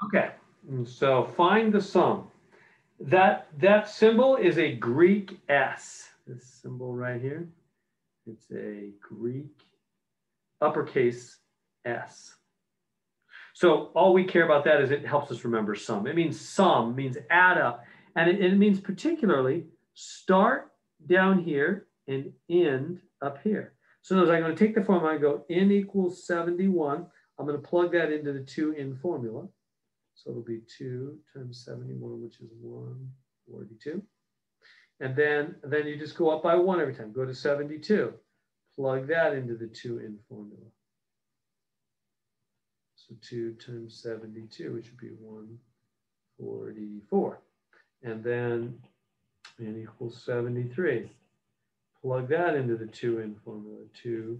Okay, so find the sum. That symbol is a Greek S. This symbol right here, it's a Greek uppercase S. So all we care about that is it helps us remember sum. It means sum, means add up. And it means particularly start down here and end up here. So I'm going to take the formula and go n equals 71. I'm going to plug that into the 2 in formula. So it'll be 2 times 71, which is 142. And then you just go up by 1 every time. Go to 72. Plug that into the 2 in formula. So 2 times 72, which would be 144. And then n equals 73. Plug that into the 2 in formula. 2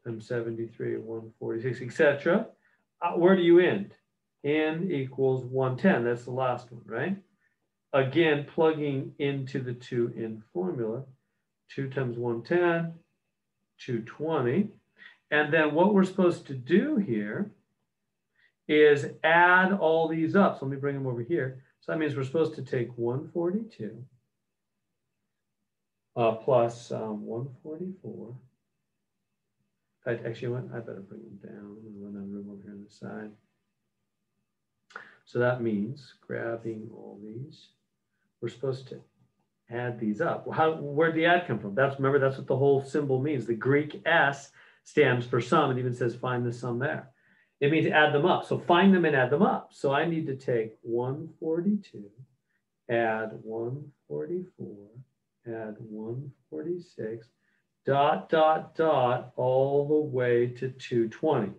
times 73, 146, etc. Where do you end? N equals 110. That's the last one, right? Again, plugging into the 2 in formula. 2 times 110, 220. And then what we're supposed to do here is add all these up. So let me bring them over here. So that means we're supposed to take 142 plus 144. Actually, I better bring them down. I'm going to run out of room over here on the side. So that means grabbing all these, we're supposed to add these up. Where'd the add come from? Remember, that's what the whole symbol means. The Greek S stands for sum. It even says find the sum there. It means add them up. So find them and add them up. So I need to take 142, add 144, add 146, dot, dot, dot, all the way to 220.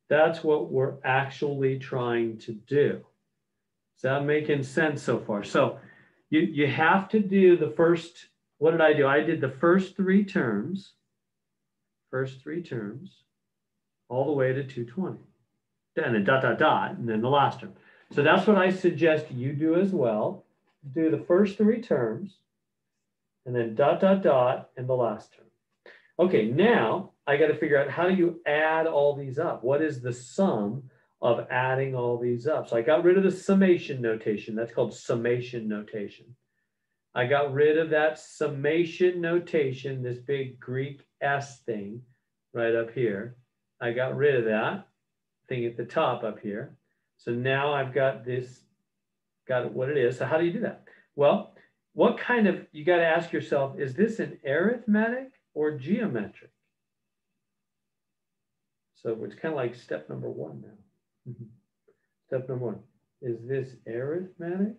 That's what we're actually trying to do. Is that making sense so far? So you have to do the first, what did I do? I did the first three terms, all the way to 220. And then dot, dot, dot, and then the last term. So that's what I suggest you do as well. Do the first three terms, and then dot, dot, dot, and the last term. Okay, now I got to figure out how do you add all these up? What is the sum of adding all these up? So I got rid of the summation notation. That's called summation notation. I got rid of that summation notation, this big Greek S thing right up here. I got rid of that thing at the top up here. So now I've got this, got what it is. So how do you do that? Well, what kind of, you got to ask yourself, is this an arithmetic or geometric? So it's kind of like step number 1 now. Step number 1, is this arithmetic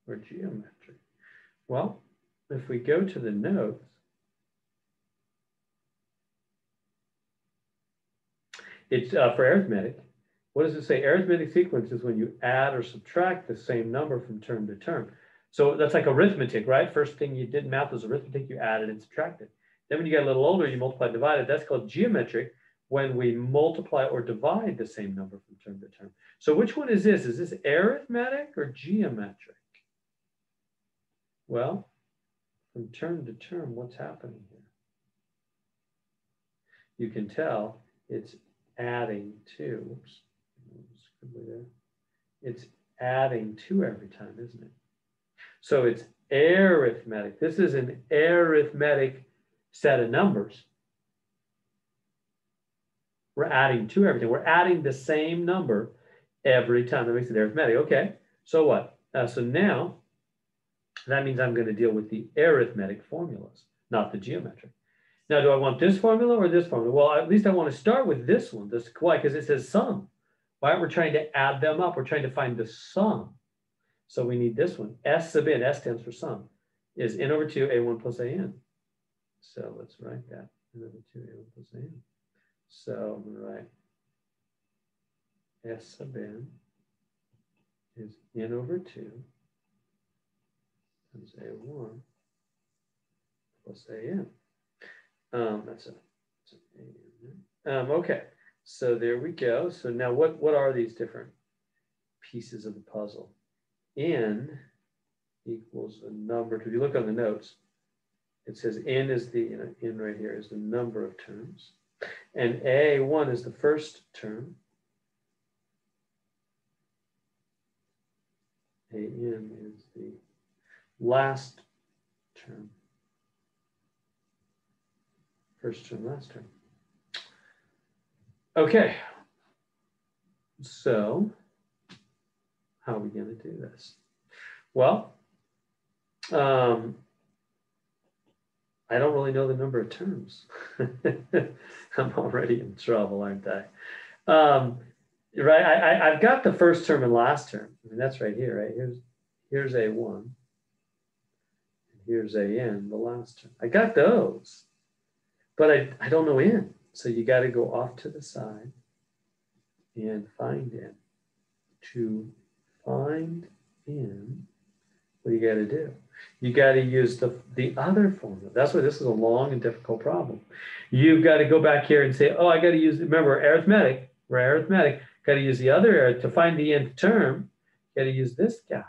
or geometric? Well, if we go to the notes, it's for arithmetic. What does it say? Arithmetic sequence is when you add or subtract the same number from term to term. So that's like arithmetic, right? First thing you did in math was arithmetic, you added and subtracted. Then when you get a little older, you multiply and divided. That's called geometric, when we multiply or divide the same number from term to term. So which one is this? Is this arithmetic or geometric? Well, from term to term, what's happening here? You can tell it's adding 2. Oops, there. It's adding 2 every time, isn't it? So it's arithmetic. This is an arithmetic set of numbers. We're adding 2 everything. We're adding the same number every time. That makes it arithmetic. Okay, so what? So now, that means I'm going to deal with the arithmetic formulas, not the geometric. Now, do I want this formula or this formula? Well, at least I want to start with this one. Why? Because it says sum. Why? We're trying to add them up. We're trying to find the sum. So we need this one. S sub n, S stands for sum, is n over 2, a1 plus an. So let's write that, n over 2, a1 plus an. So I'm going to write S sub n is n over 2 times a1 plus an. That's an an. Okay, so there we go. So now what are these different pieces of the puzzle? N equals a number. If you look on the notes, it says n is the, n right here is the number of terms. And A1 is the first term. AN is the last term. First term, last term. Okay. So how are we going to do this? Well, I don't really know the number of terms. I'm already in trouble, aren't I? Right, I've got the first term and last term. I mean, that's right here, right? Here's A1. Here's AN, the last term. I got those, but I don't know N. So you got to go off to the side and find N. To find N, what do you got to do? You got to use the other formula. That's why this is a long and difficult problem. You've got to go back here and say, oh, I got to use, remember, arithmetic, we're arithmetic, got to use the other, to find the nth term, got to use this guy.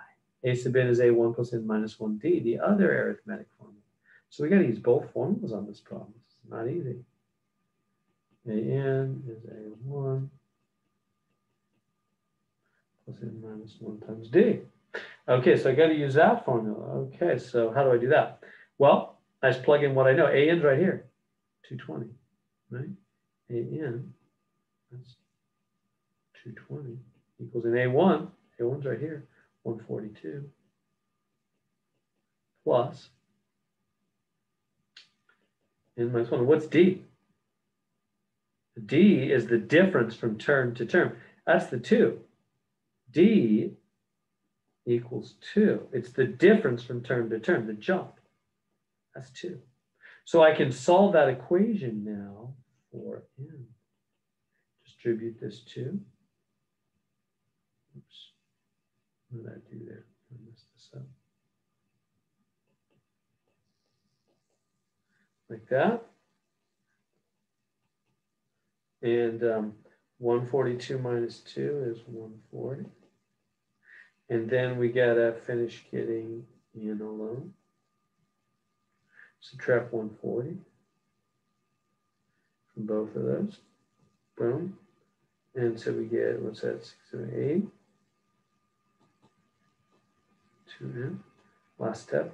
A sub n is A1 plus n minus 1d, the other arithmetic formula. So we got to use both formulas on this problem. It's not easy. AN is A1 plus n minus 1 times d. Okay, so I got to use that formula. Okay, so how do I do that? Well, I just plug in what I know. AN's right here, 220, right? AN, that's 220 equals in A1. A1's right here, 142 plus n minus 1. What's D? D is the difference from term to term. That's the 2. D equals 2. It's the difference from term to term, the jump. That's 2. So I can solve that equation now for n. Distribute this 2. Oops. What did I do there? I messed this up. Like that. And 142 minus 2 is 140. And then we gotta finish getting n alone. Subtract 140 from both of those. Boom. And so we get, what's that, 6, 7, 8. 2n. Last step,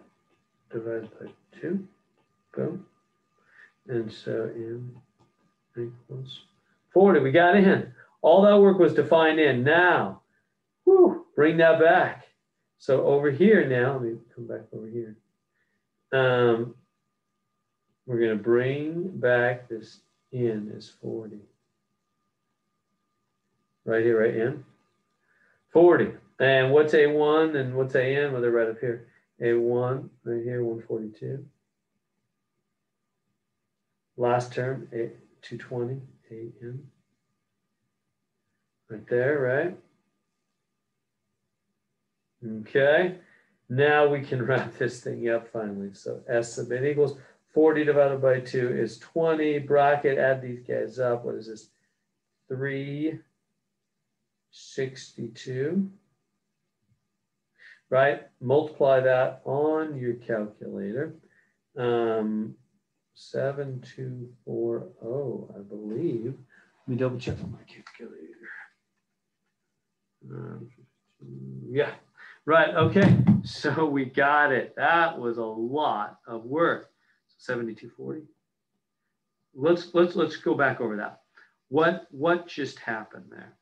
divided by 2. Boom. And so n equals 40. We got n. All that work was to find n. Now, whew, bring that back. So over here now, let me come back over here. We're going to bring back this n is 40. Right here, right, n? 40. And what's A1 and what's AN? Well, they're right up here. A1, right here, 142. Last term, 220, AN. Right there, right? Okay. Now we can wrap this thing up finally. So S sub n equals 40 divided by 2 is 20. Bracket, add these guys up. What is this? 362. Right? Multiply that on your calculator. 7240, I believe. Let me double check on my calculator. Yeah, right. Okay, so we got it. That was a lot of work. 7240. Let's go back over that. What just happened there?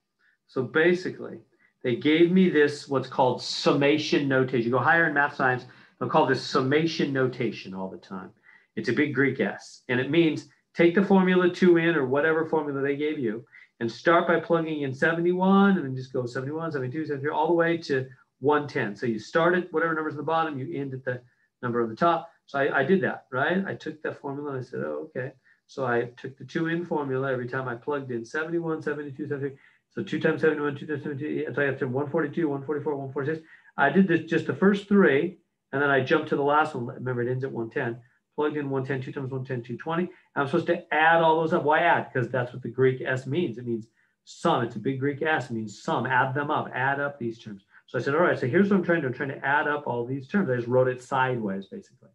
So basically, they gave me this, what's called summation notation. You go higher in math science, they'll call this summation notation all the time. It's a big Greek S, and it means take the formula 2n or whatever formula they gave you and start by plugging in 71 and then just go 71, 72, 73, all the way to 110. So you start at whatever number's at the bottom, you end at the number on the top. So I did that, right? I took that formula and I said, oh, okay. So I took the 2n formula every time I plugged in 71, 72, 73. So 2 times 71, 2 times 72, so I have to 142, 144, 146. I did this just the first 3, and then I jumped to the last one. Remember, it ends at 110. Plugged in 110, 2 times 110, 220. I'm supposed to add all those up. Why add? Because that's what the Greek S means. It means sum. It's a big Greek S. It means sum. Add them up. Add up these terms. So I said, all right, so here's what I'm trying to do. I'm trying to add up all these terms. I just wrote it sideways, basically.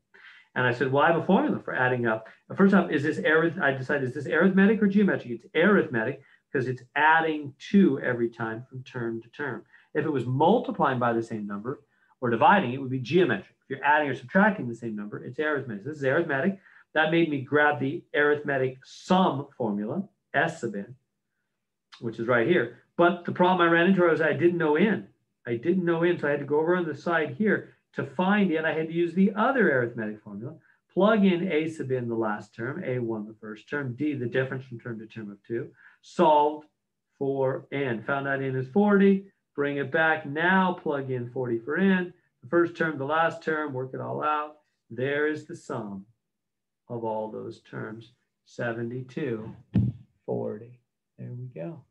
And I said, well, I have a formula for adding up. First off, I decided, is this arithmetic or geometric? It's arithmetic because it's adding 2 every time from term to term. If it was multiplying by the same number or dividing, it would be geometric. If you're adding or subtracting the same number, it's arithmetic. This is arithmetic. That made me grab the arithmetic sum formula, S sub n, which is right here. But the problem I ran into was I didn't know n. I didn't know n, so I had to go over on the side here to find n. I had to use the other arithmetic formula, plug in a sub n the last term, a1 the first term, d the difference from term to term of 2, solved for n. Found out n is 40, bring it back, now plug in 40 for n, the first term, the last term, work it all out. There is the sum of all those terms, 72, 40. There we go.